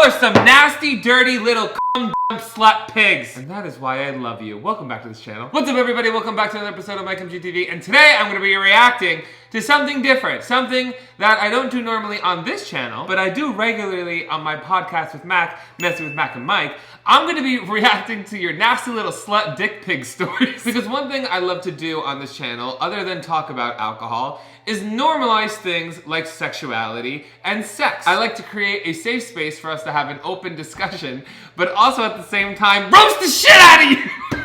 are some nasty, dirty little slut pigs. And that is why I love you. Welcome back to this channel. What's up, everybody? Welcome back to another episode of MikeMGTV. And today I'm going to be reacting to something different. Something that I don't do normally on this channel, but I do regularly on my podcast with Mac, Messing with Mac and Mike. I'm going to be reacting to your nasty little slut dick pig stories. Because one thing I love to do on this channel, other than talk about alcohol, is normalize things like sexuality and sex. I like to create a safe space for us to have an open discussion, but also at the same time, roast the shit out of you!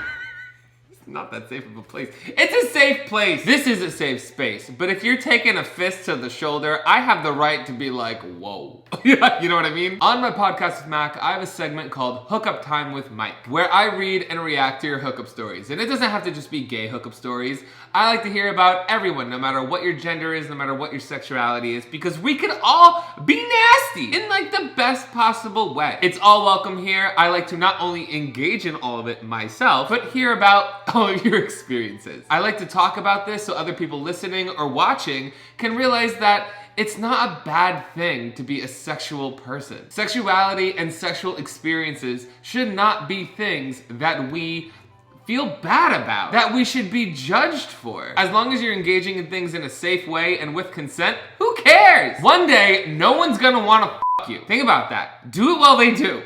Not that safe of a place. It's a safe place. This is a safe space. But if you're taking a fist to the shoulder, I have the right to be like, whoa. You know what I mean? On my podcast with Mac, I have a segment called Hookup Time with Mike, where I read and react to your hookup stories. And it doesn't have to just be gay hookup stories. I like to hear about everyone, no matter what your gender is, no matter what your sexuality is, because we can all be nasty in like the best possible way. It's all welcome here. I like to not only engage in all of it myself, but hear about all of your experiences. I like to talk about this so other people listening or watching can realize that it's not a bad thing to be a sexual person. Sexuality and sexual experiences should not be things that we feel bad about, that we should be judged for. As long as you're engaging in things in a safe way and with consent, who cares? One day, no one's gonna wanna f you. Think about that. Do it while they do.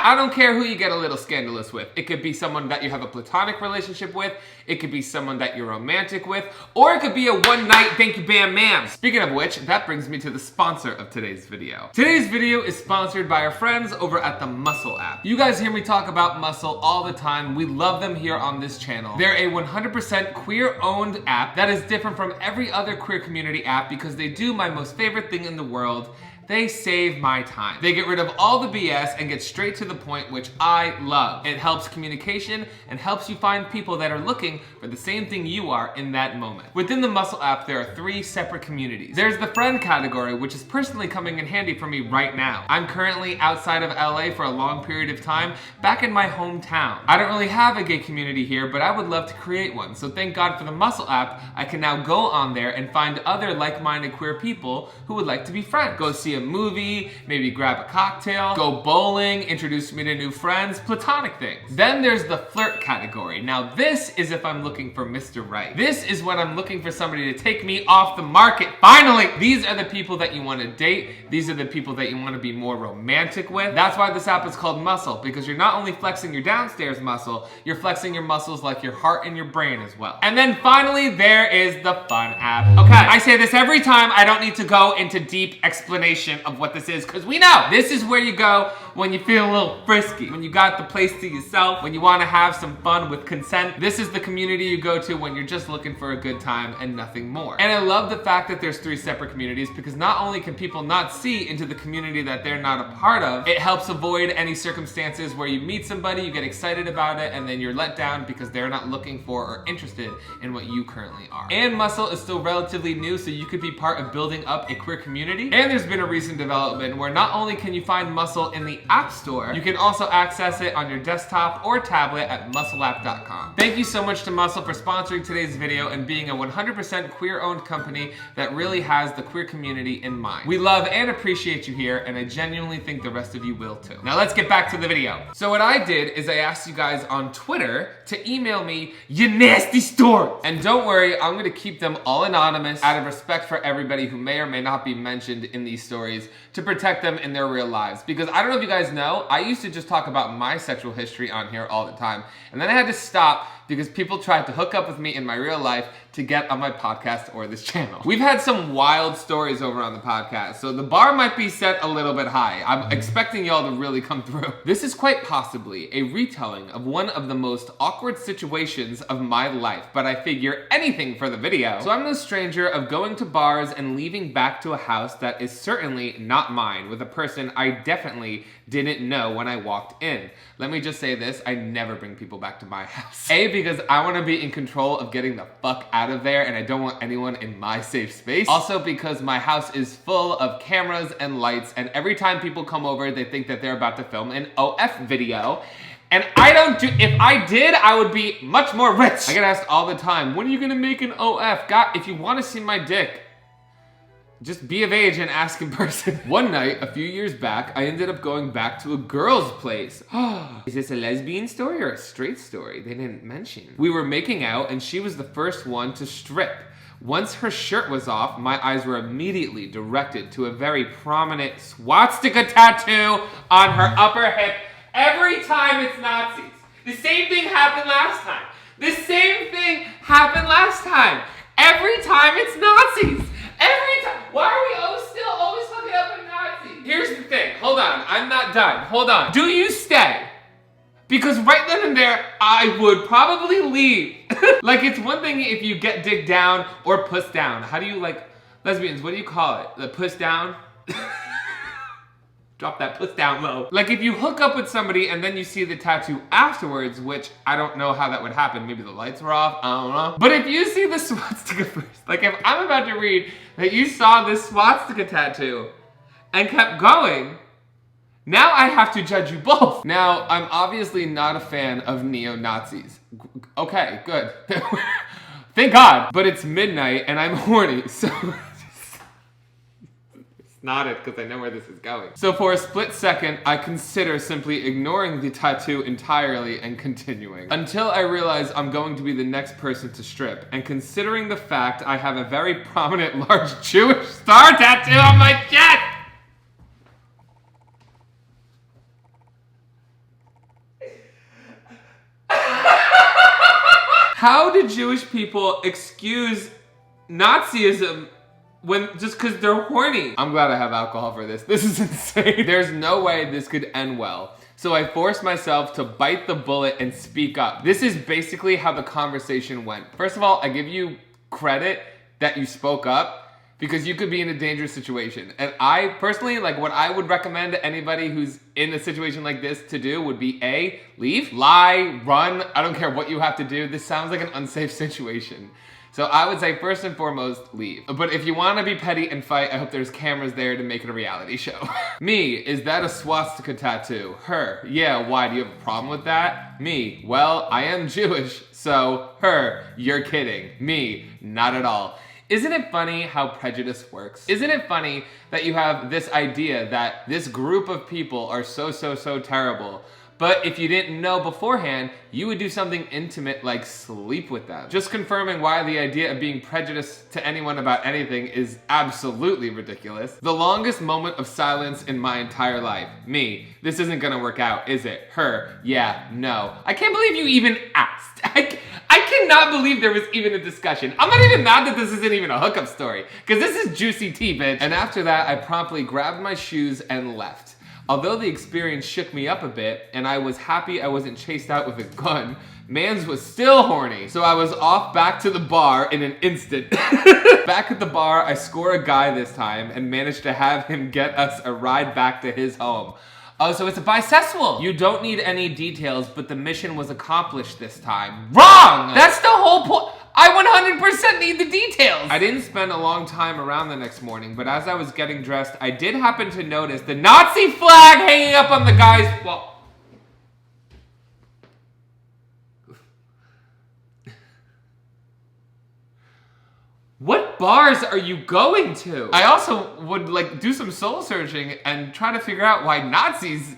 I don't care who you get a little scandalous with. It could be someone that you have a platonic relationship with, it could be someone that you're romantic with, or it could be a one night thank you bam ma'am. Speaking of which, that brings me to the sponsor of today's video. Today's video is sponsored by our friends over at the Muscle app. You guys hear me talk about Muscle all the time. We love them here on this channel. They're a 100% queer-owned app that is different from every other queer community app because they do my most favorite thing in the world. They save my time. They get rid of all the BS and get straight to the point, which I love. It helps communication and helps you find people that are looking for the same thing you are in that moment. Within the Muscle app, there are 3 separate communities. There's the friend category, which is personally coming in handy for me right now. I'm currently outside of LA for a long period of time, back in my hometown. I don't really have a gay community here, but I would love to create one. So thank God for the Muscle app, I can now go on there and find other like-minded queer people who would like to be friends. Go see a movie, maybe grab a cocktail, go bowling, introduce me to new friends, platonic things. Then there's the flirt category. Now this is if I'm looking for Mr. Right. This is when I'm looking for somebody to take me off the market, finally! These are the people that you want to date. These are the people that you want to be more romantic with. That's why this app is called Muscle, because you're not only flexing your downstairs muscle, you're flexing your muscles like your heart and your brain as well. And then finally, there is the fun app. Okay, I say this every time. I don't need to go into deep explanation of what this is, because we know this is where you go when you feel a little frisky, when you got the place to yourself, when you want to have some fun with consent. This is the community you go to when you're just looking for a good time and nothing more. And I love the fact that there's 3 separate communities, because not only can people not see into the community that they're not a part of, it helps avoid any circumstances where you meet somebody, you get excited about it, and then you're let down because they're not looking for or interested in what you currently are. And Muscle is still relatively new, so you could be part of building up a queer community. And there's been a recent development where not only can you find Muscle in the App Store, you can also access it on your desktop or tablet at muscleapp.com. Thank you so much to Muscle for sponsoring today's video and being a 100% queer-owned company that really has the queer community in mind. We love and appreciate you here, and I genuinely think the rest of you will too. Now let's get back to the video. So what I did is I asked you guys on Twitter to email me your nasty stories. And don't worry, I'm gonna keep them all anonymous out of respect for everybody who may or may not be mentioned in these stories, to protect them in their real lives. Because I don't know if you guys know, I used to just talk about my sexual history on here all the time. And then I had to stop because people tried to hook up with me in my real life to get on my podcast or this channel. We've had some wild stories over on the podcast, so the bar might be set a little bit high. I'm expecting y'all to really come through. This is quite possibly a retelling of one of the most awkward situations of my life, but I figure anything for the video. So I'm no stranger of going to bars and leaving back to a house that is certainly not mine, with a person I definitely didn't know when I walked in. Let me just say this, I never bring people back to my house. A, because I want to be in control of getting the fuck out of there and I don't want anyone in my safe space. Also because my house is full of cameras and lights, and every time people come over, they think that they're about to film an OF video. And I don't do, if I did, I would be much more rich. I get asked all the time, when are you gonna make an OF? God, if you want to see my dick, just be of age and ask in person. One night, a few years back, I ended up going back to a girl's place. Is this a lesbian story or a straight story? They didn't mention. We were making out and she was the first one to strip. Once her shirt was off, my eyes were immediately directed to a very prominent swastika tattoo on her upper hip. Every time it's Nazis. The same thing happened last time. The same thing happened last time. Every time it's Nazis. Every time. Why are we still always hooking up with Nazis? Here's the thing. Hold on. I'm not done. Hold on. Do you stay? Because right then and there, I would probably leave. Like, it's one thing if you get dick down or puss down. How do you, like, lesbians, what do you call it? The puss down? Drop that puss down low. Like, if you hook up with somebody and then you see the tattoo afterwards, which I don't know how that would happen. Maybe the lights were off, I don't know. But if you see the swastika first, like if I'm about to read that you saw this swastika tattoo and kept going, now I have to judge you both. Now, I'm obviously not a fan of neo-Nazis. Okay, good. Thank God. But it's midnight and I'm horny, so not it, because I know where this is going. So for a split second, I consider simply ignoring the tattoo entirely and continuing. Until I realize I'm going to be the next person to strip. And considering the fact I have a very prominent large Jewish star tattoo on my chest! How do Jewish people excuse Nazism when just because they're horny? I'm glad I have alcohol for this. This is insane. There's no way this could end well. So I forced myself to bite the bullet and speak up. This is basically how the conversation went. First of all, I give you credit that you spoke up because you could be in a dangerous situation. And I personally, like, what I would recommend to anybody who's in a situation like this to do would be A, leave, lie, run. I don't care what you have to do. This sounds like an unsafe situation. So I would say first and foremost, leave. But if you want to be petty and fight, I hope there's cameras there to make it a reality show. Me, is that a swastika tattoo? Her, yeah, why, do you have a problem with that? Me, well, I am Jewish, so her, you're kidding. Me, not at all. Isn't it funny how prejudice works? Isn't it funny that you have this idea that this group of people are so terrible, but if you didn't know beforehand, you would do something intimate like sleep with them. Just confirming why the idea of being prejudiced to anyone about anything is absolutely ridiculous. The longest moment of silence in my entire life. Me, this isn't gonna work out, is it? Her, yeah, no. I can't believe you even asked. I cannot believe there was even a discussion. I'm not even mad that this isn't even a hookup story, because this is juicy tea, bitch. And after that, I promptly grabbed my shoes and left. Although the experience shook me up a bit, and I was happy I wasn't chased out with a gun, mans was still horny, so I was off back to the bar in an instant. Back at the bar, I score a guy this time, and managed to have him get us a ride back to his home. Oh, so it's a bisexual. You don't need any details, but the mission was accomplished this time. Wrong! That's the whole point. I 100% need the details. I didn't spend a long time around the next morning, but as I was getting dressed, I did happen to notice the Nazi flag hanging up on the guy's wall. What bars are you going to? I also would like do some soul searching and try to figure out why Nazis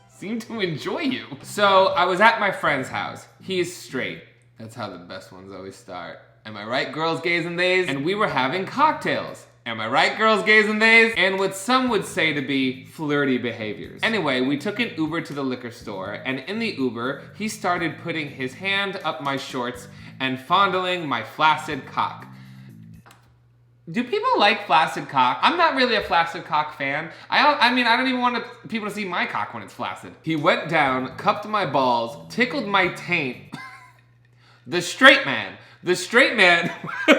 seem to enjoy you. So I was at my friend's house. He's straight. That's how the best ones always start. Am I right, girls, gays, and theys? And we were having cocktails. Am I right, girls, gays, and theys? And what some would say to be flirty behaviors. Anyway, we took an Uber to the liquor store, and in the Uber, he started putting his hand up my shorts and fondling my flaccid cock. Do people like flaccid cock? I'm not really a flaccid cock fan. I mean, I don't even want people to see my cock when it's flaccid. He went down, cupped my balls, tickled my taint. The straight man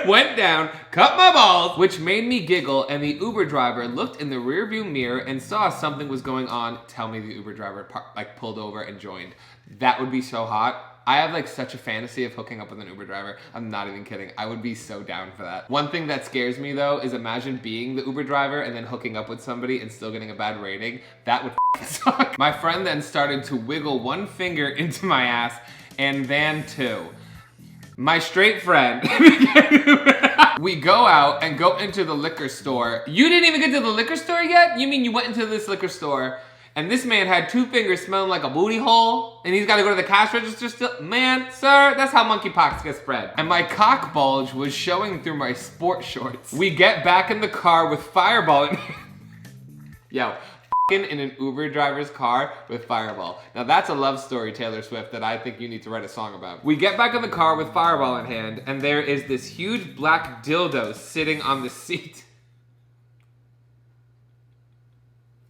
went down, cut my balls, which made me giggle, and the Uber driver looked in the rearview mirror and saw something was going on. Tell me the Uber driver pulled over and joined. That would be so hot. I have like such a fantasy of hooking up with an Uber driver. I'm not even kidding. I would be so down for that. One thing that scares me though is imagine being the Uber driver and then hooking up with somebody and still getting a bad rating. That would suck. My friend then started to wiggle one finger into my ass and then two. My straight friend. We We go out and go into the liquor store. You didn't even get to the liquor store yet? You mean you went into this liquor store and this man had 2 fingers smelling like a booty hole and he's got to go to the cash register still? Man, sir, that's how monkeypox gets spread. And my cock bulge was showing through my sport shorts. We get back in the car with Fireball in Yo, in an Uber driver's car with Fireball. Now that's a love story, Taylor Swift, that I think you need to write a song about. We get back in the car with Fireball in hand, and there is this huge black dildo sitting on the seat.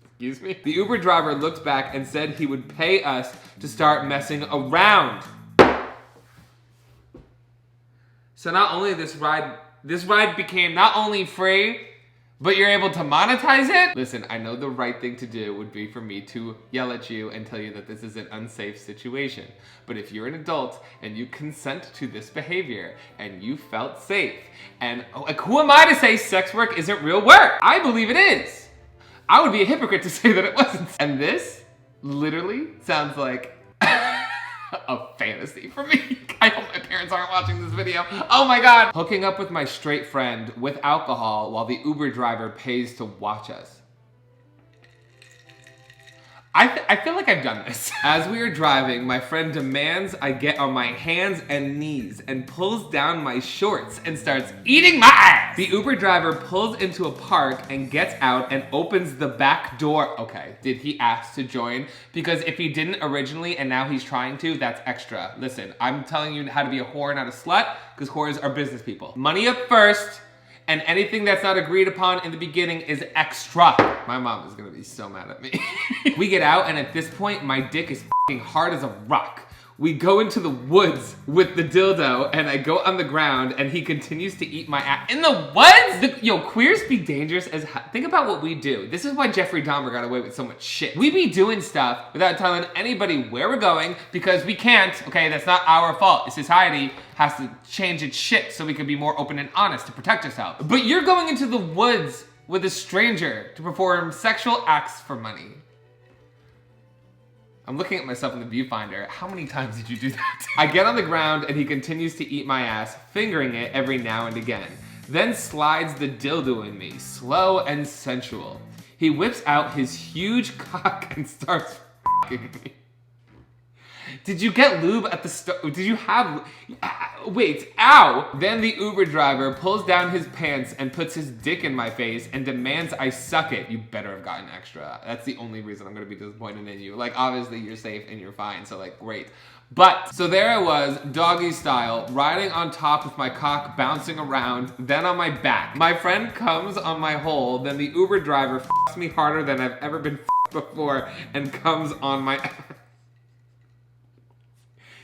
Excuse me? The Uber driver looked back and said he would pay us to start messing around. So not only this ride became not only free, but you're able to monetize it? Listen, I know the right thing to do would be for me to yell at you and tell you that this is an unsafe situation. But if you're an adult and you consent to this behavior and you felt safe, and like, who am I to say sex work isn't real work? I believe it is. I would be a hypocrite to say that it wasn't. And this literally sounds like a fantasy for me. I hope my parents aren't watching this video. Oh my God. Hooking up with my straight friend with alcohol while the Uber driver pays to watch us. I feel like I've done this. As we are driving, my friend demands I get on my hands and knees and pulls down my shorts and starts eating my ass. The Uber driver pulls into a park and gets out and opens the back door. Okay, did he ask to join? Because if he didn't originally and now he's trying to, that's extra. Listen, I'm telling you how to be a whore, not a slut, because whores are business people. Money up first. And anything that's not agreed upon in the beginning is extra. My mom is gonna be so mad at me. We get out, and at this point, my dick is f***ing hard as a rock. We go into the woods with the dildo, and I go on the ground, and he continues to eat my ass. In the woods? Yo, queers be dangerous as hell. Think about what we do. This is why Jeffrey Dahmer got away with so much shit. We be doing stuff without telling anybody where we're going, because we can't, okay? That's not our fault. Society has to change its shit so we can be more open and honest to protect ourselves. But you're going into the woods with a stranger to perform sexual acts for money. I'm looking at myself in the viewfinder. How many times did you do that? I get on the ground and he continues to eat my ass, fingering it every now and again. Then slides the dildo in me, slow and sensual. He whips out his huge cock and starts f***ing me. Did you get lube at the start? Did you have, wait, ow! Then the Uber driver pulls down his pants and puts his dick in my face and demands I suck it. You better have gotten extra. That's the only reason I'm gonna be disappointed in you. Like, obviously you're safe and you're fine, so like, great. But, so there I was, doggy style, riding on top with my cock bouncing around, then on my back. My friend comes on my hole, then the Uber driver f***s me harder than I've ever been f***ed before and comes on my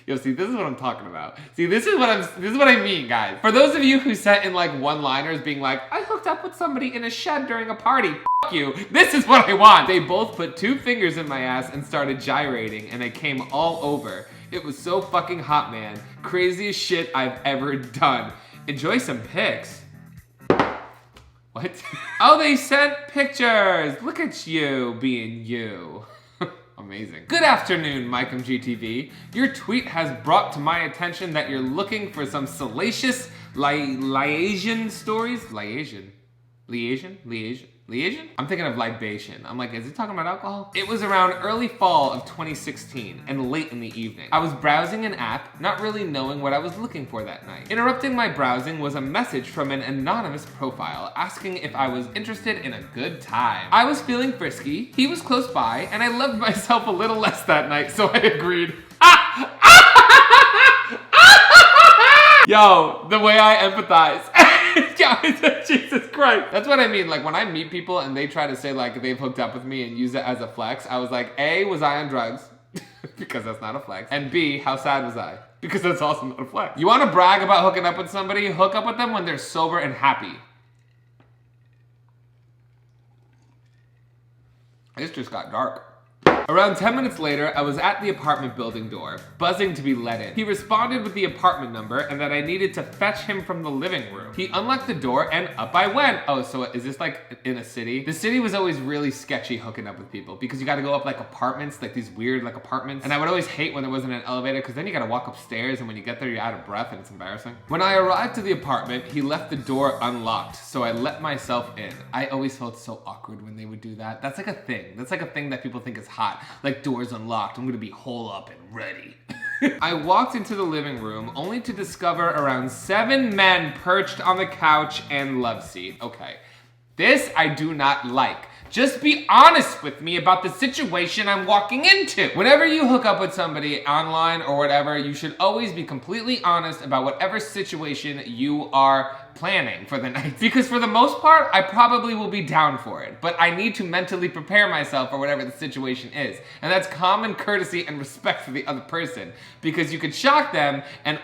Yo, see, this is what I'm talking about. See, this is what I mean, guys. For those of you who sent in like one-liners being like, I hooked up with somebody in a shed during a party, f*** you, this is what I want. They both put 2 fingers in my ass and started gyrating, and it came all over. It was so fucking hot, man. Craziest shit I've ever done. Enjoy some pics. What? Oh, they sent pictures. Look at you being you. Amazing. Good afternoon, MikeMGTV. Your tweet has brought to my attention that you're looking for some salacious liaison stories. Liaison? I'm thinking of libation. I'm like, is it talking about alcohol? It was around early fall of 2016 and late in the evening. I was browsing an app, not really knowing what I was looking for that night. Interrupting my browsing was a message from an anonymous profile asking if I was interested in a good time. I was feeling frisky, he was close by, and I loved myself a little less that night, so I agreed. Yo, the way I empathize. Jesus Christ. That's what I mean. Like, when I meet people and they try to say like they've hooked up with me and use it as a flex, I was like, A, was I on drugs? Because that's not a flex. And B, how sad was I? Because that's also not a flex. You want to brag about hooking up with somebody? Hook up with them when they're sober and happy. This just got dark. Around 10 minutes later, I was at the apartment building door, buzzing to be let in. He responded with the apartment number and that I needed to fetch him from the living room. He unlocked the door and up I went. Oh, so is this like in a city? The city was always really sketchy hooking up with people because you gotta go up like apartments, like these weird like apartments. And I would always hate when there wasn't an elevator because then you gotta walk upstairs and when you get there, you're out of breath and it's embarrassing. When I arrived to the apartment, he left the door unlocked, so I let myself in. I always felt so awkward when they would do that. That's like a thing. That's like a thing that people think is hot. Like doors unlocked, I'm gonna be hole up and ready. I walked into the living room only to discover around 7 men perched on the couch and love seat. Okay, this I do not like. Just be honest with me about the situation I'm walking into. Whenever you hook up with somebody online or whatever, you should always be completely honest about whatever situation you are planning for the night. Because for the most part, I probably will be down for it, but I need to mentally prepare myself for whatever the situation is. And that's common courtesy and respect for the other person. Because you could shock them and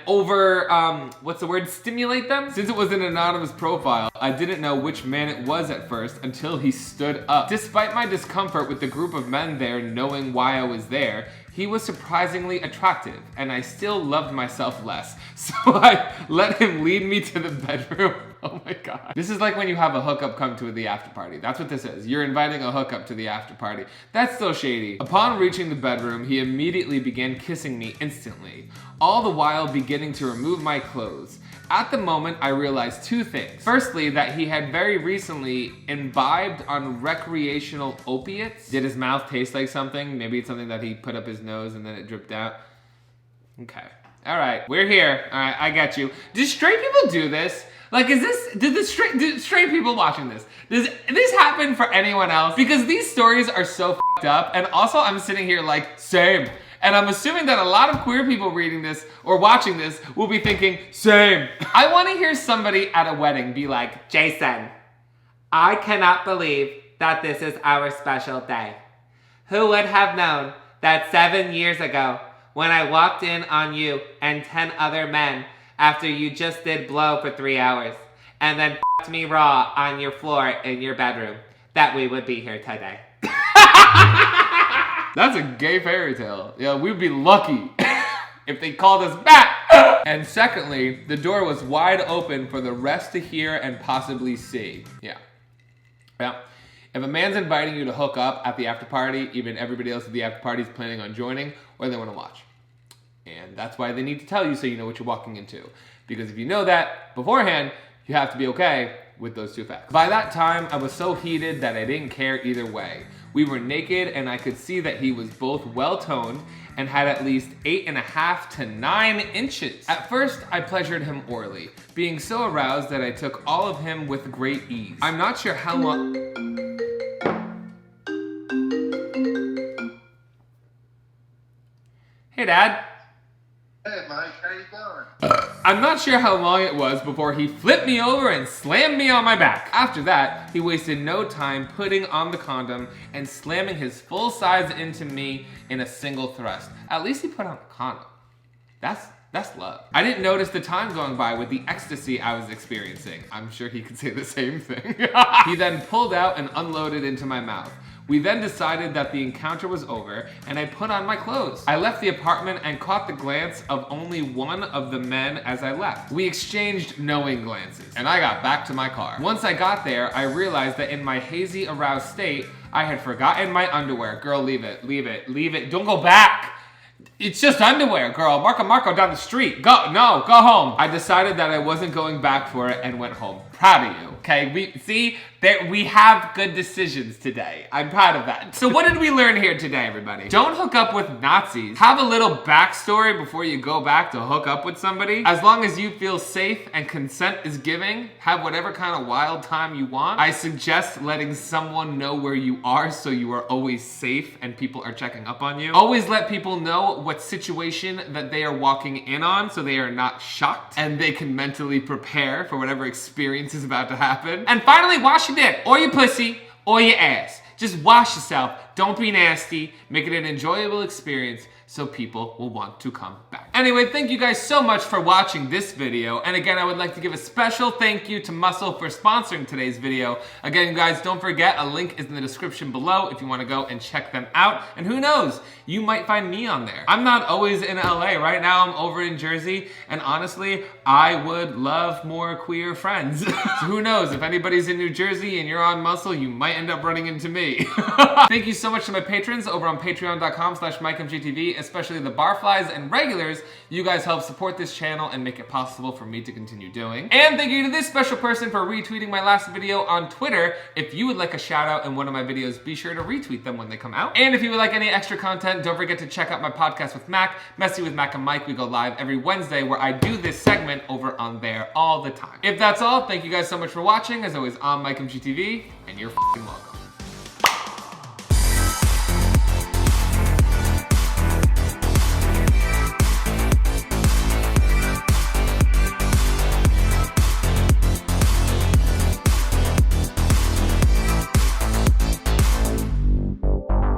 stimulate them? Since it was an anonymous profile, I didn't know which man it was at first until he stood up. Despite my discomfort with the group of men there knowing why I was there, he was surprisingly attractive, and I still loved myself less. So I let him lead me to the bedroom. Oh my God. This is like when you have a hookup come to the after party. That's what this is. You're inviting a hookup to the after party. That's so shady. Upon reaching the bedroom, he immediately began kissing me instantly, all the while beginning to remove my clothes. At the moment, I realized 2 things. Firstly, that he had very recently imbibed on recreational opiates. Did his mouth taste like something? Maybe it's something that he put up his nose and then it dripped out. Okay. All right, we're here. All right, I got you. Do straight people do this? Like, do straight people watching this, does this happen for anyone else? Because these stories are so f***ed up, and also I'm sitting here like, same. And I'm assuming that a lot of queer people reading this or watching this will be thinking, same. I want to hear somebody at a wedding be like, Jason, I cannot believe that this is our special day. Who would have known that 7 years ago, when I walked in on you and 10 other men after you just did blow for 3 hours and then f***ed me raw on your floor in your bedroom, that we would be here today. That's a gay fairy tale. Yeah, we'd be lucky if they called us back. And secondly, the door was wide open for the rest to hear and possibly see. Yeah. If a man's inviting you to hook up at the after party, even everybody else at the after party is planning on joining, or they want to watch. And that's why they need to tell you so you know what you're walking into. Because if you know that beforehand, you have to be okay with those 2 facts. By that time, I was so heated that I didn't care either way. We were naked and I could see that he was both well-toned and had at least 8.5 to 9 inches. At first, I pleasured him orally, being so aroused that I took all of him with great ease. I'm not sure how long... Hey, Dad. Hey, Mike, how you doing? I'm not sure how long it was before he flipped me over and slammed me on my back. After that, he wasted no time putting on the condom and slamming his full size into me in a single thrust. At least he put on a condom. That's love. I didn't notice the time going by with the ecstasy I was experiencing. I'm sure he could say the same thing. He then pulled out and unloaded into my mouth. We then decided that the encounter was over and I put on my clothes. I left the apartment and caught the glance of only one of the men as I left. We exchanged knowing glances and I got back to my car. Once I got there, I realized that in my hazy, aroused state, I had forgotten my underwear. Girl, leave it, leave it, leave it. Don't go back. It's just underwear, girl. Marco down the street. Go home. I decided that I wasn't going back for it and went home. Proud of you, okay? We have good decisions today. I'm proud of that. So what did we learn here today, everybody? Don't hook up with Nazis. Have a little backstory before you go back to hook up with somebody. As long as you feel safe and consent is giving, have whatever kind of wild time you want. I suggest letting someone know where you are so you are always safe and people are checking up on you. Always let people know what situation that they are walking in on so they are not shocked and they can mentally prepare for whatever experience is about to happen. And finally, wash your dick or your pussy or your ass. Just wash yourself. Don't be nasty. Make it an enjoyable experience so people will want to come back. Anyway, thank you guys so much for watching this video. And again, I would like to give a special thank you to Muscle for sponsoring today's video. Again, guys, don't forget, a link is in the description below if you want to go and check them out. And who knows, you might find me on there. I'm not always in LA. Right now, I'm over in Jersey. And honestly, I would love more queer friends. So who knows, if anybody's in New Jersey and you're on Muscle, you might end up running into me. Thank you so much to my patrons over on patreon.com/MikeMGTV, especially the barflies and regulars. You guys help support this channel and make it possible for me to continue doing. And thank you to this special person for retweeting my last video on Twitter. If you would like a shout out in one of my videos, be sure to retweet them when they come out. And if you would like any extra content, don't forget to check out my podcast with Mac, Messy with Mac and Mike. We go live every Wednesday where I do this segment over on there all the time. If that's all, thank you guys so much for watching. As always, I'm MikeMGTV, and you're f***ing welcome.